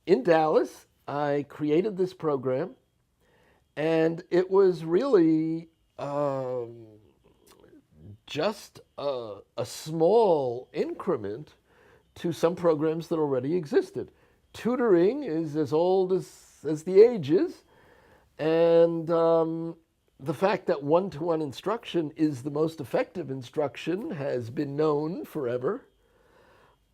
In Dallas, I created this program, and it was really just a small increment to some programs that already existed. Tutoring is as old as the age is, and the fact that one-to-one instruction is the most effective instruction has been known forever.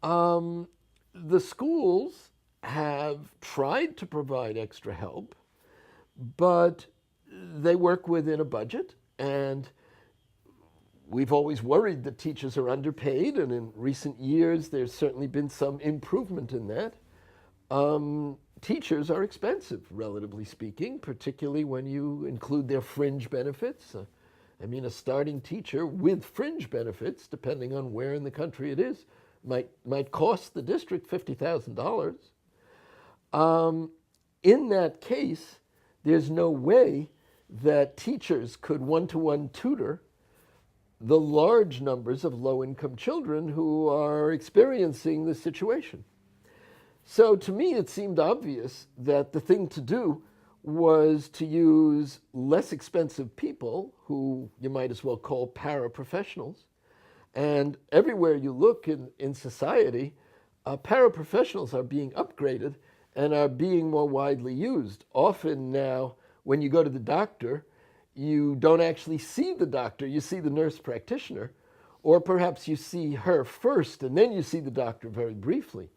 Um, the schools have tried to provide extra help, but they work within a budget, and we've always worried that teachers are underpaid, and in recent years there's certainly been some improvement in that. Teachers are expensive, relatively speaking, particularly when you include their fringe benefits. I mean, a starting teacher with fringe benefits, depending on where in the country it is, might cost the district $50,000. In that case, there's no way that teachers could one-to-one tutor the large numbers of low-income children who are experiencing this situation. So to me, it seemed obvious that the thing to do was to use less expensive people, who you might as well call paraprofessionals. And everywhere you look in society, paraprofessionals are being upgraded and are being more widely used. Often now, when you go to the doctor, you don't actually see the doctor, you see the nurse practitioner, or perhaps you see her first and then you see the doctor very briefly.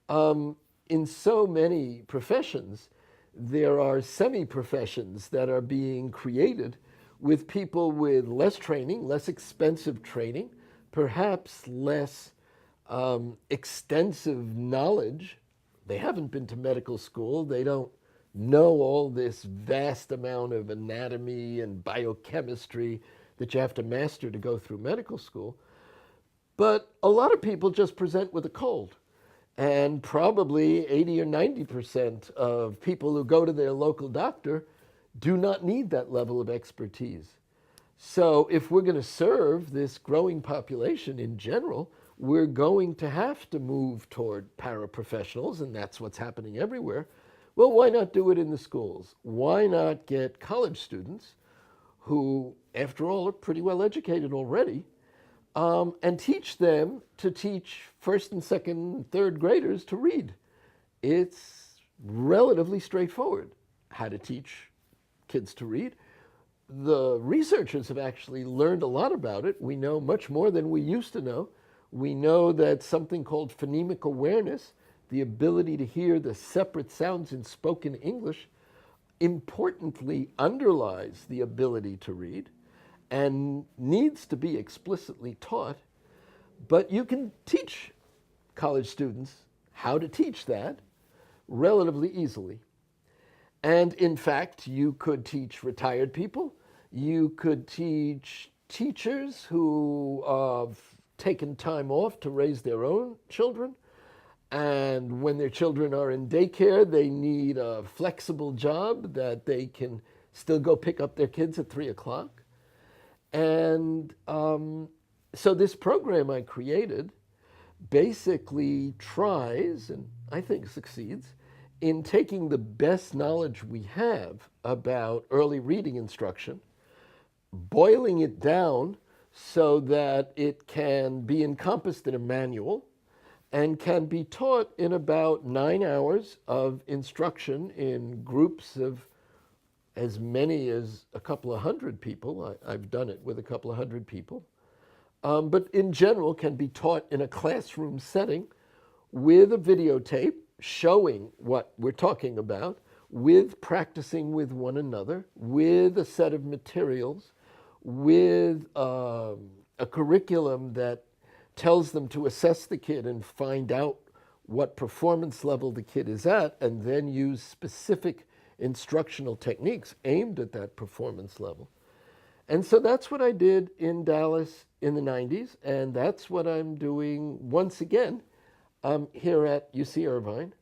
In so many professions, there are semi-professions that are being created with people with less training, less expensive training, perhaps less extensive knowledge. They haven't been to medical school. They don't know all this vast amount of anatomy and biochemistry that you have to master to go through medical school. But a lot of people just present with a cold. And probably 80 or 90% of people who go to their local doctor do not need that level of expertise. So if we're going to serve this growing population in general, we're going to have to move toward paraprofessionals, and that's what's happening everywhere. Well, why not do it in the schools? Why not get college students who, after all, are pretty well educated already, and teach them to teach first and second and third graders to read? It's relatively straightforward how to teach kids to read. The researchers have actually learned a lot about it. We know much more than we used to know. We know that something called phonemic awareness, the ability to hear the separate sounds in spoken English, importantly underlies the ability to read and needs to be explicitly taught. But you can teach college students how to teach that relatively easily. And in fact, you could teach retired people. You could teach teachers who have taken time off to raise their own children. And when their children are in daycare, they need a flexible job that they can still go pick up their kids at 3 o'clock. And so this program I created basically tries, and I think succeeds, in taking the best knowledge we have about early reading instruction, boiling it down so that it can be encompassed in a manual and can be taught in about 9 hours of instruction in groups of as many as a couple of hundred people. I've done it with a couple of hundred people. But in general can be taught in a classroom setting with a videotape showing what we're talking about, with practicing with one another, with a set of materials, with a curriculum that tells them to assess the kid and find out what performance level the kid is at, and then use specific instructional techniques aimed at that performance level. And so that's what I did in Dallas in the 90s, and that's what I'm doing once again here at UC Irvine.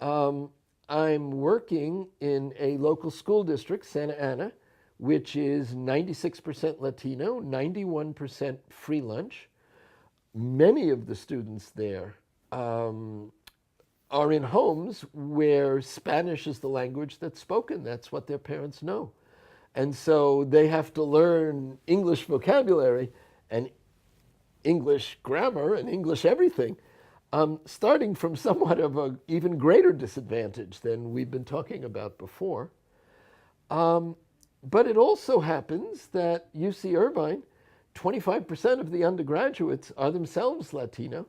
I'm working in a local school district, Santa Ana, which is 96% Latino, 91% free lunch. Many of the students there are in homes where Spanish is the language that's spoken. That's what their parents know. And so they have to learn English vocabulary and English grammar and English everything, starting from somewhat of an even greater disadvantage than we've been talking about before. But it also happens that UC Irvine, 25% of the undergraduates are themselves Latino.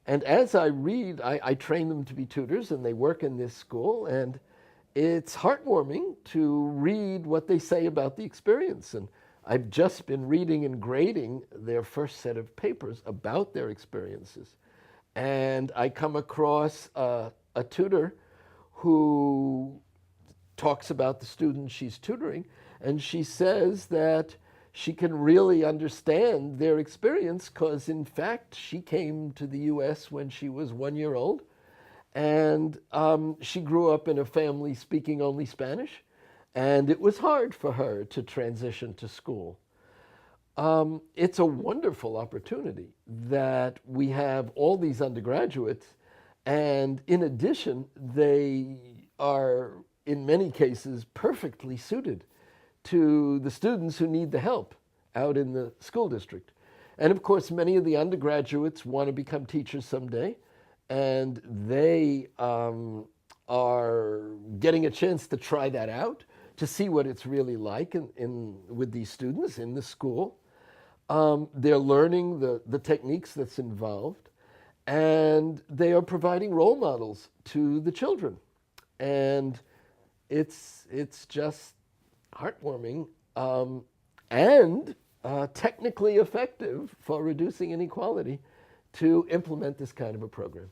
And as I read, I train them to be tutors, and they work in this school, and it's heartwarming to read what they say about the experience. And I've just been reading and grading their first set of papers about their experiences. And I come across a tutor who talks about the students she's tutoring, and she says that she can really understand their experience because, in fact, she came to the US when she was 1 year old, and she grew up in a family speaking only Spanish, and it was hard for her to transition to school. It's a wonderful opportunity that we have all these undergraduates, and in addition, they are, in many cases, perfectly suited to the students who need the help out in the school district. And of course, many of the undergraduates want to become teachers someday, and they are getting a chance to try that out, to see what it's really like with these students in the school. They're learning the techniques that's involved, and they are providing role models to the children. And it's just heartwarming and technically effective for reducing inequality to implement this kind of a program.